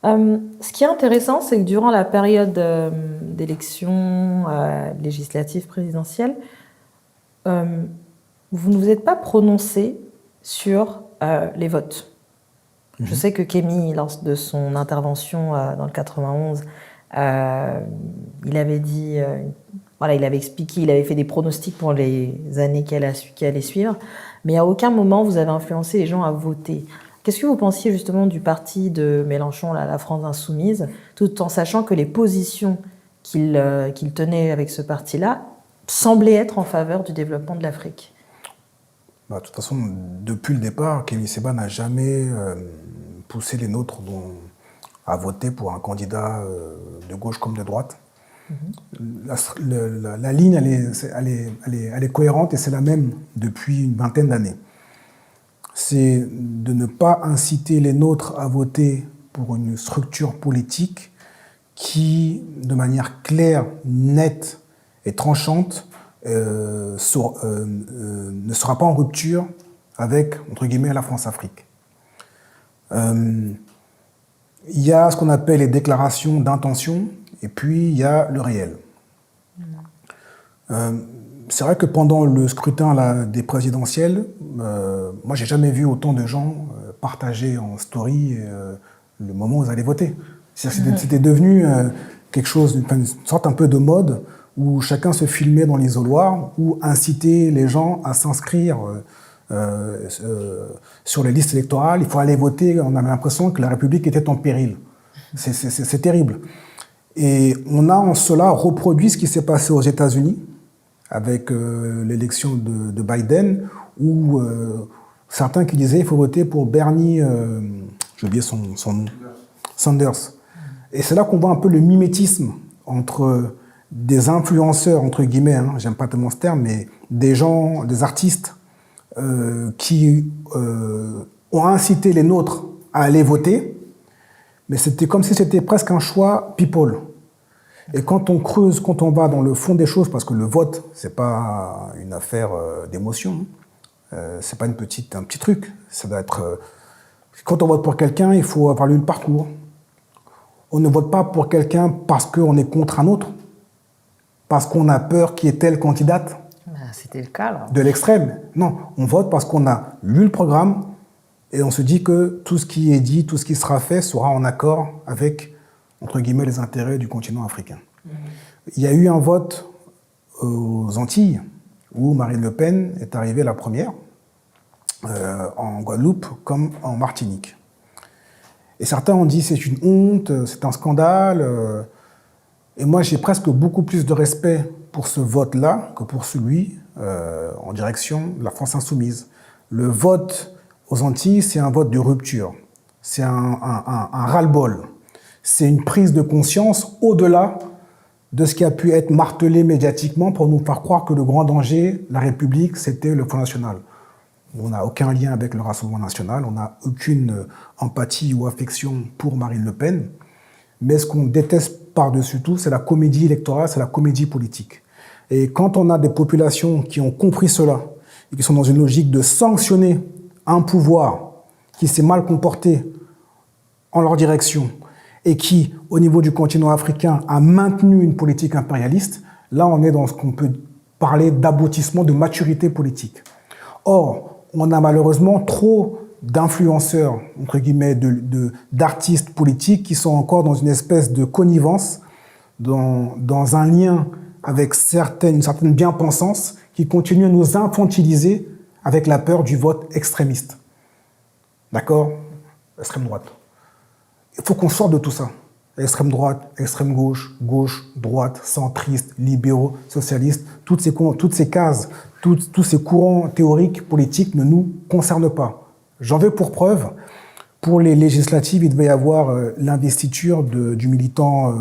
Ce qui est intéressant, c'est que durant la période d'élection législative présidentielle, euh, vous ne vous êtes pas prononcé sur les votes. Je sais que Kémy, lors de son intervention dans le 91, il avait dit, voilà, il avait expliqué, il avait fait des pronostics pour les années qui allaient suivre, mais à aucun moment vous avez influencé les gens à voter. Qu'est-ce que vous pensiez justement du parti de Mélenchon, la France Insoumise, tout en sachant que les positions qu'il tenait avec ce parti-là semblaient être en faveur du développement de l'Afrique? De toute façon, depuis le départ, Kémy Séba n'a jamais poussé les nôtres à voter pour un candidat de gauche comme de droite. La ligne, elle est cohérente et c'est la même depuis une vingtaine d'années. C'est de ne pas inciter les nôtres à voter pour une structure politique qui, de manière claire, nette et tranchante, ne sera pas en rupture avec, entre guillemets, la France-Afrique. Il y a ce qu'on appelle les déclarations d'intention, et puis il y a le réel. C'est vrai que pendant le scrutin des présidentielles, moi j'ai jamais vu autant de gens partager en story le moment où ils allaient voter. C'était devenu quelque chose, une sorte un peu de mode, où chacun se filmait dans l'isoloir, ou incitait les gens à s'inscrire sur les listes électorales. Il faut aller voter, on avait l'impression que la République était en péril. C'est terrible. Et on a en cela reproduit ce qui s'est passé aux États-Unis, avec l'élection de Biden, où certains qui disaient qu'il faut voter pour Bernie, j'ai oublié son nom, Sanders. Et c'est là qu'on voit un peu le mimétisme entre des influenceurs, entre guillemets, hein, j'aime pas tellement ce terme, mais des gens, des artistes qui ont incité les nôtres à aller voter, mais c'était comme si c'était presque un choix people. Et quand on creuse, quand on va dans le fond des choses, parce que le vote, c'est pas une affaire d'émotion, c'est pas un petit truc. Ça doit être. Quand on vote pour quelqu'un, il faut avoir lu le parcours. On ne vote pas pour quelqu'un parce qu'on est contre un autre, parce qu'on a peur qu'il y ait telle candidate. C'était le cas, là. De l'extrême. Non, on vote parce qu'on a lu le programme et on se dit que tout ce qui est dit, tout ce qui sera fait sera en accord avec, entre guillemets, les intérêts du continent africain. Il y a eu un vote aux Antilles où Marine Le Pen est arrivée la première, en Guadeloupe comme en Martinique. Et certains ont dit c'est une honte, c'est un scandale. Et moi, j'ai presque beaucoup plus de respect pour ce vote-là que pour celui en direction de la France Insoumise. Le vote aux Antilles, c'est un vote de rupture. C'est un ras-le-bol. C'est une prise de conscience au-delà de ce qui a pu être martelé médiatiquement pour nous faire croire que le grand danger, la République, c'était le Front National. On n'a aucun lien avec le Rassemblement National, on n'a aucune empathie ou affection pour Marine Le Pen. Mais ce qu'on déteste par-dessus tout, c'est la comédie électorale, c'est la comédie politique. Et quand on a des populations qui ont compris cela, et qui sont dans une logique de sanctionner un pouvoir qui s'est mal comporté en leur direction, et qui, au niveau du continent africain, a maintenu une politique impérialiste, là on est dans ce qu'on peut parler d'aboutissement de maturité politique. Or, on a malheureusement trop d'influenceurs, entre guillemets, d'artistes politiques qui sont encore dans une espèce de connivence, dans un lien avec une certaine bien-pensance qui continue à nous infantiliser avec la peur du vote extrémiste. D'accord? Extrême droite. Il faut qu'on sorte de tout ça. Extrême droite, extrême gauche, gauche, droite, centriste, libéraux, socialistes, toutes ces cases, tous ces courants théoriques, politiques ne nous concernent pas. J'en veux pour preuve, pour les législatives, il devait y avoir l'investiture du militant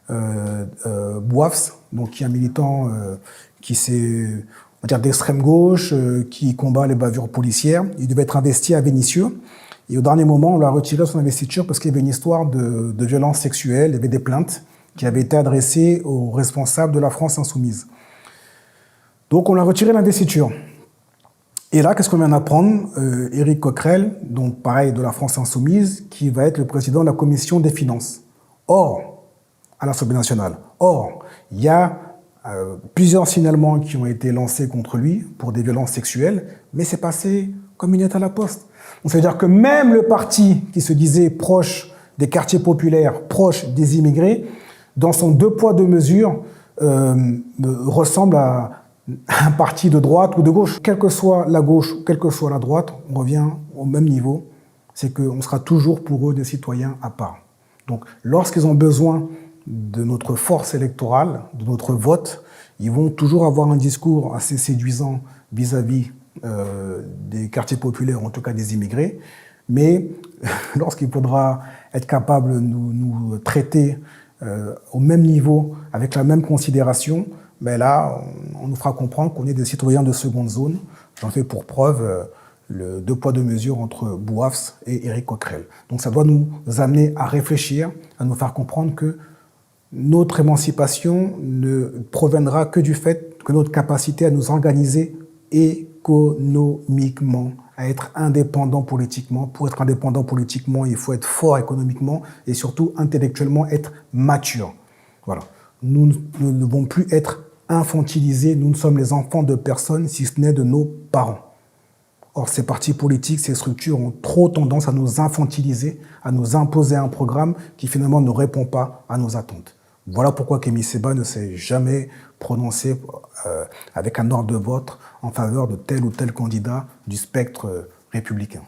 Bouafs, donc qui est un militant qui s'est, on va dire, d'extrême gauche, qui combat les bavures policières. Il devait être investi à Vénissieux. Et au dernier moment, on lui a retiré son investiture parce qu'il y avait une histoire de violence sexuelle, il y avait des plaintes qui avaient été adressées aux responsables de la France Insoumise. Donc on lui a retiré l'investiture. Et là, qu'est-ce qu'on vient d'apprendre? Éric Coquerel, donc pareil de la France Insoumise, qui va être le président de la Commission des finances. Or, à l'Assemblée nationale. Or, il y a plusieurs signalements qui ont été lancés contre lui pour des violences sexuelles, mais c'est passé comme une lettre à la poste. Donc, ça veut dire que même le parti qui se disait proche des quartiers populaires, proche des immigrés, dans son deux poids, deux mesures, ressemble à un parti de droite ou de gauche. Quelle que soit la gauche, quelle que soit la droite, on revient au même niveau, c'est qu'on sera toujours pour eux des citoyens à part. Donc, lorsqu'ils ont besoin de notre force électorale, de notre vote, ils vont toujours avoir un discours assez séduisant vis-à-vis des quartiers populaires, en tout cas des immigrés. Mais lorsqu'il faudra être capable de nous traiter au même niveau, avec la même considération, mais là, on nous fera comprendre qu'on est des citoyens de seconde zone. J'en fais pour preuve le deux poids, deux mesures entre Bouafs et Éric Coquerel. Donc ça doit nous amener à réfléchir, à nous faire comprendre que notre émancipation ne proviendra que du fait que notre capacité à nous organiser économiquement, à être indépendant politiquement. Pour être indépendant politiquement, il faut être fort économiquement et surtout intellectuellement être mature. Voilà. Nous ne devons plus être infantilisés, nous ne sommes les enfants de personne, si ce n'est de nos parents. Or, ces partis politiques, ces structures ont trop tendance à nous infantiliser, à nous imposer un programme qui finalement ne répond pas à nos attentes. Voilà pourquoi Kémy Séba ne s'est jamais prononcé avec un ordre de vote en faveur de tel ou tel candidat du spectre républicain.